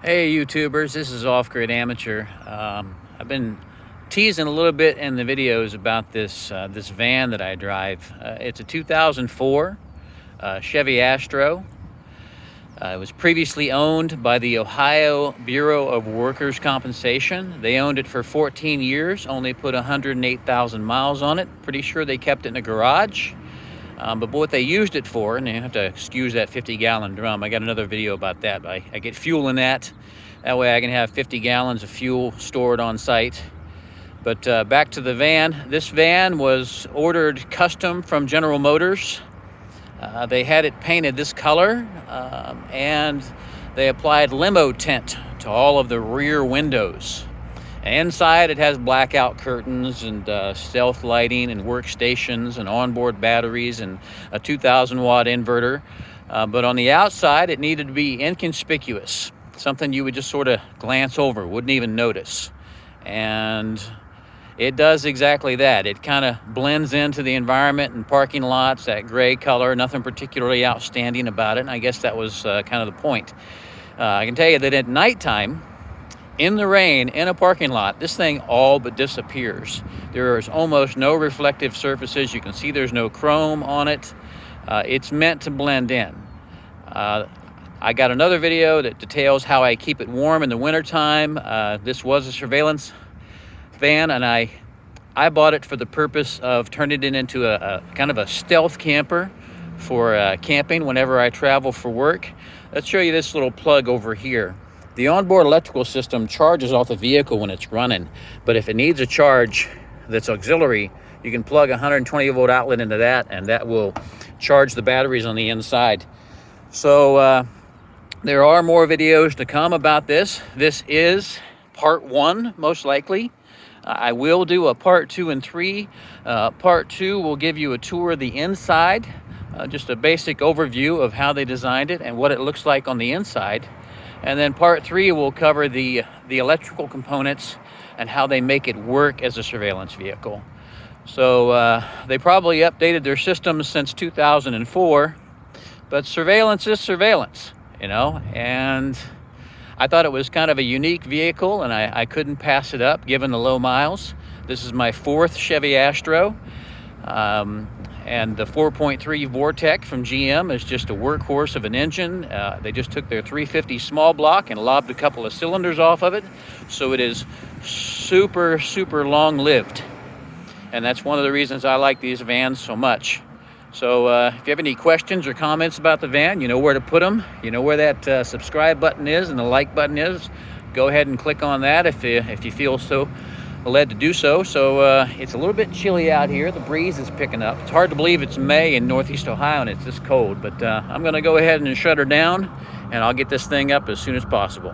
Hey YouTubers, this is Off-Grid Amateur. I've been teasing a little bit in the videos about this van that I drive. It's a 2004 Chevy Astro. It was previously owned by the Ohio Bureau of Workers' Compensation. They owned it for 14 years, only put 108,000 miles on it. Pretty sure they kept it in a garage. But what they used it for, and you have to excuse that 50-gallon drum. I got another video about that. I get fuel in that. That way I can have 50 gallons of fuel stored on site. But back to the van. This van was ordered custom from General Motors. They had it painted this color, and they applied limo tint to all of the rear windows. Inside, it has blackout curtains and stealth lighting and workstations and onboard batteries and a 2,000-watt inverter. But on the outside, it needed to be inconspicuous, something you would just sort of glance over, wouldn't even notice. And it does exactly that. It kind of blends into the environment and parking lots, that gray color, nothing particularly outstanding about it. And I guess that was kind of the point. I can tell you that at nighttime, in the rain, in a parking lot, this thing all but disappears. There is almost no reflective surfaces. You can see there's no chrome on it. It's meant to blend in. I got another video that details how I keep it warm in the wintertime. This was a surveillance van, and I bought it for the purpose of turning it into a kind of a stealth camper for camping whenever I travel for work. Let's show you this little plug over here. The onboard electrical system charges off the vehicle when it's running, but if it needs a charge that's auxiliary, you can plug a 120-volt outlet into that, and that will charge the batteries on the inside. So there are more videos to come about this. This is part 1, most likely. I will do a part 2 and 3. Part 2 will give you a tour of the inside, just a basic overview of how they designed it and what it looks like on the inside. And then part 3 will cover the electrical components and how they make it work as a surveillance vehicle. So they probably updated their systems since 2004, but surveillance is surveillance, you know, and I thought it was kind of a unique vehicle, and I couldn't pass it up given the low miles. This is my 4th Chevy Astro. And the 4.3 Vortec from GM is just a workhorse of an engine. They just took their 350 small block and lobbed a couple of cylinders off of it. So it is super, super long-lived. And that's one of the reasons I like these vans so much. So if you have any questions or comments about the van, you know where to put them. You know where that subscribe button is and the like button is. Go ahead and click on that if you feel so led to do so. So it's a little bit chilly out here. The breeze is picking up. It's hard to believe it's May in Northeast Ohio and it's this cold, but I'm going to go ahead and shut her down, and I'll get this thing up as soon as possible.